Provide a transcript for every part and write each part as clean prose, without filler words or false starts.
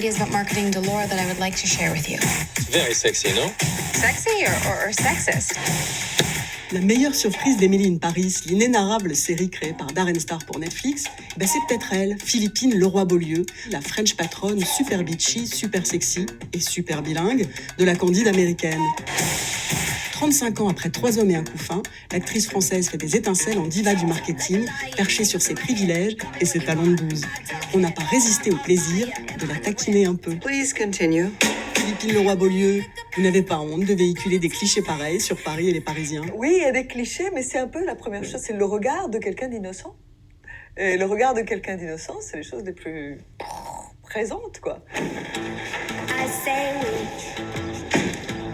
ideas about marketing Delora that I would like to share with you. Very sexy, no? Sexy or sexist? La meilleure surprise d'Emily in Paris, l'inénarrable série créée par Darren Star pour Netflix, c'est peut-être elle, Philippine Leroy-Beaulieu, la French patronne super bitchy, super sexy et super bilingue de la Candide américaine. 35 ans après 3 hommes et un couffin, l'actrice française fait des étincelles en diva du marketing, perchée sur ses privilèges et ses talons de bouse. On n'a pas résisté au plaisir de la taquiner un peu. Please continue. Philippine Leroy-Beaulieu, vous n'avez pas honte de véhiculer des clichés pareils sur Paris et les Parisiens? Oui, il y a des clichés, mais c'est un peu la première chose, c'est le regard de quelqu'un d'innocent. Et le regard de quelqu'un d'innocent, c'est les choses les plus présentes, quoi. I say oui,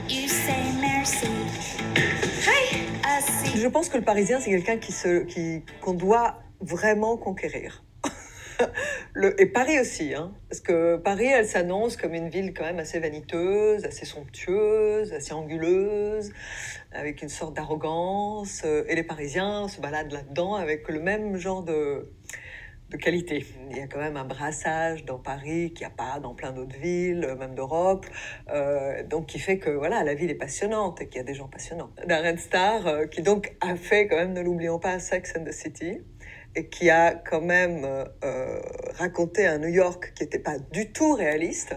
you say merci. Hi, I see. Je pense que le Parisien, c'est quelqu'un qu'on doit vraiment conquérir. Et Paris aussi, hein, parce que Paris, elle s'annonce comme une ville quand même assez vaniteuse, assez somptueuse, assez anguleuse, avec une sorte d'arrogance. Et les Parisiens se baladent là-dedans avec le même genre de qualité. Il y a quand même un brassage dans Paris qu'il n'y a pas dans plein d'autres villes, même d'Europe, donc qui fait que voilà, la ville est passionnante et qu'il y a des gens passionnants. Darren Star, qui donc a fait quand même, ne l'oublions pas, Sex and the City, et qui a quand même raconté un New York qui n'était pas du tout réaliste,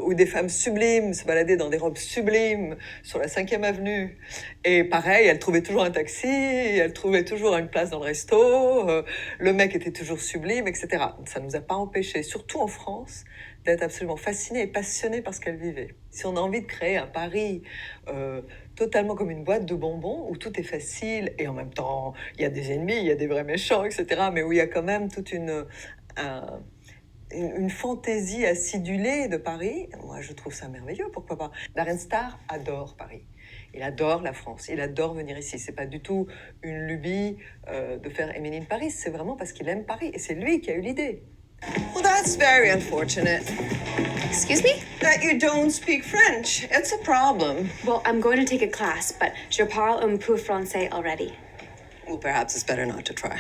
où des femmes sublimes se baladaient dans des robes sublimes sur la 5e avenue. Et pareil, elles trouvaient toujours un taxi, elles trouvaient toujours une place dans le resto, le mec était toujours sublime, etc. Ça ne nous a pas empêchés, surtout en France, d'être absolument fascinés et passionnés par ce qu'elles vivaient. Si on a envie de créer un Paris totalement comme une boîte de bonbons, où tout est facile, et en même temps, il y a des ennemis, il y a des vrais méchants, etc., mais où il y a quand même toute une fantaisie acidulée de Paris, moi je trouve ça merveilleux, pourquoi pas. Darren Star adore Paris, il adore la France, il adore venir ici. C'est pas du tout une lubie de faire Emily in Paris, c'est vraiment parce qu'il aime Paris, et c'est lui qui a eu l'idée. Well, that's very unfortunate. Excuse me? That you don't speak French. It's a problem. Well, I'm going to take a class, but je parle un peu français already. Well, perhaps it's better not to try.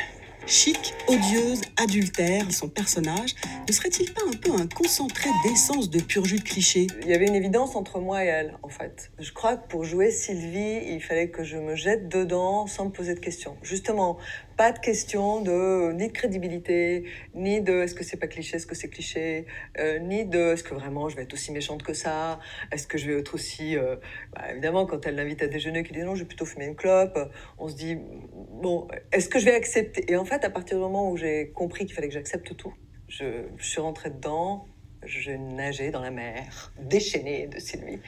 Chic, odieuse, adultère, son personnage, ne serait-il pas un peu un concentré d'essence de pur jus de cliché? Il y avait une évidence entre moi et elle, en fait. Je crois que pour jouer Sylvie, il fallait que je me jette dedans sans me poser de questions. Justement, pas de questions ni de crédibilité, ni de est-ce que c'est pas cliché, est-ce que c'est cliché, ni de est-ce que vraiment je vais être aussi méchante que ça, est-ce que je vais être aussi... évidemment, quand elle l'invite à déjeuner, qui dit non, je vais plutôt fumer une clope, on se dit, bon, est-ce que je vais accepter? Et en fait, à partir du moment où j'ai compris qu'il fallait que j'accepte tout, je suis rentrée dedans, je nageais dans la mer, déchaînée de Sylvie.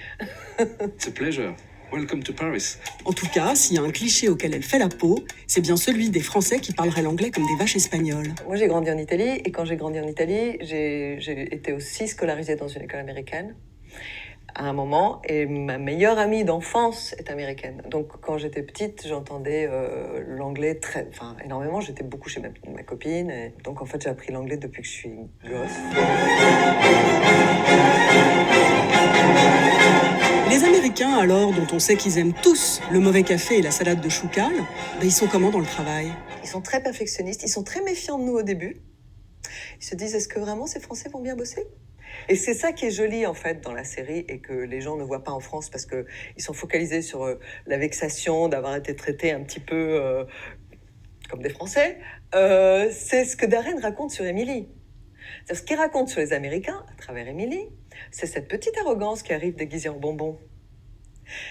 It's a pleasure. Welcome to Paris. En tout cas, s'il y a un cliché auquel elle fait la peau, c'est bien celui des Français qui parleraient l'anglais comme des vaches espagnoles. Moi, j'ai grandi en Italie, et quand j'ai grandi en Italie, j'ai été aussi scolarisée dans une école américaine à un moment, et ma meilleure amie d'enfance est américaine. Donc, quand j'étais petite, j'entendais l'anglais énormément. J'étais beaucoup chez ma copine, et donc en fait, j'ai appris l'anglais depuis que je suis gosse. Les Américains, alors, dont on sait qu'ils aiment tous le mauvais café et la salade de choucal, ils sont comment dans le travail? Ils sont très perfectionnistes, ils sont très méfiants de nous au début. Ils se disent, est-ce que vraiment ces Français vont bien bosser? Et c'est ça qui est joli, en fait, dans la série, et que les gens ne voient pas en France, parce qu'ils sont focalisés sur la vexation d'avoir été traités un petit peu comme des Français. C'est ce que Darren raconte sur Emily. C'est ce qu'il raconte sur les Américains, à travers Emily, c'est cette petite arrogance qui arrive déguisée en bonbon.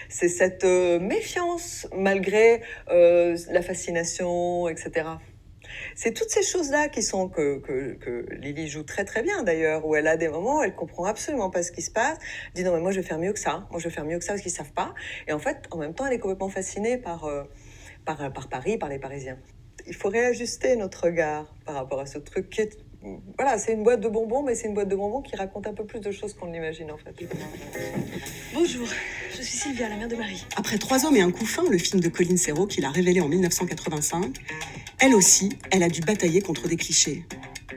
C'est cette méfiance, malgré la fascination, etc. C'est toutes ces choses-là qui sont que Lily joue très très bien d'ailleurs, où elle a des moments où elle comprend absolument pas ce qui se passe, elle dit non mais moi je vais faire mieux que ça, moi je vais faire mieux que ça parce qu'ils savent pas, et en fait en même temps elle est complètement fascinée par Paris, par les Parisiens. Il faut réajuster notre regard par rapport à ce truc qui est, voilà, c'est une boîte de bonbons, mais c'est une boîte de bonbons qui raconte un peu plus de choses qu'on l'imagine en fait. Bonjour, je suis Sylvia, la mère de Marie. Après 3 hommes et un couffin, le film de Colin Serrault qu'il a révélé en 1985, elle aussi, elle a dû batailler contre des clichés.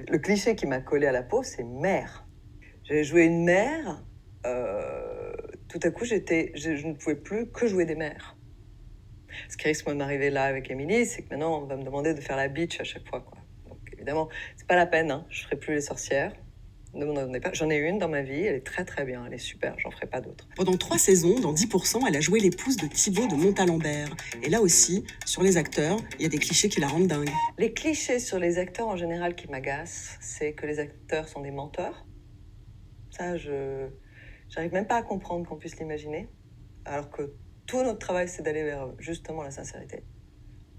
Le cliché qui m'a collé à la peau, c'est mère. J'ai joué une mère, tout à coup je ne pouvais plus que jouer des mères. Ce qui risque de m'arriver là avec Emily, c'est que maintenant on va me demander de faire la bitch à chaque fois, quoi. Donc évidemment, c'est pas la peine, hein. Je ferai plus les sorcières. Ne m'en donnez pas. J'en ai une dans ma vie, elle est très très bien, elle est super, j'en ferai pas d'autres. Pendant 3 saisons, dans 10%, elle a joué l'épouse de Thibaut de Montalembert. Et là aussi, sur les acteurs, il y a des clichés qui la rendent dingue. Les clichés sur les acteurs en général qui m'agacent, c'est que les acteurs sont des menteurs. Ça, j'arrive même pas à comprendre qu'on puisse l'imaginer. Alors que tout notre travail, c'est d'aller vers justement la sincérité,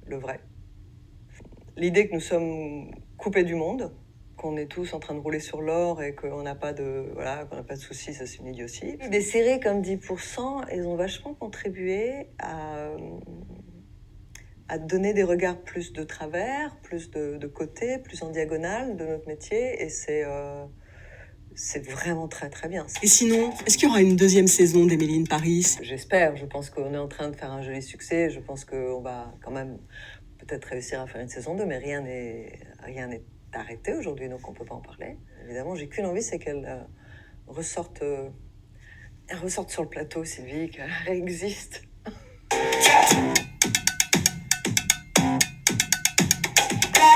le vrai. L'idée que nous sommes coupés du monde, qu'on est tous en train de rouler sur l'or et qu'on n'a pas de soucis, ça c'est une idiotie. Des séries comme 10%, elles ont vachement contribué à donner des regards plus de travers, plus de côté, plus en diagonale de notre métier, et c'est vraiment très très bien. Et sinon, est-ce qu'il y aura une 2e saison d'Emily in Paris? J'espère, je pense qu'on est en train de faire un joli succès, je pense qu'on va quand même peut-être réussir à faire une saison 2, mais rien n'est arrêté aujourd'hui, donc on peut pas en parler. Évidemment, j'ai qu'une envie, c'est qu'elle ressorte sur le plateau, Sylvie, qu'elle existe.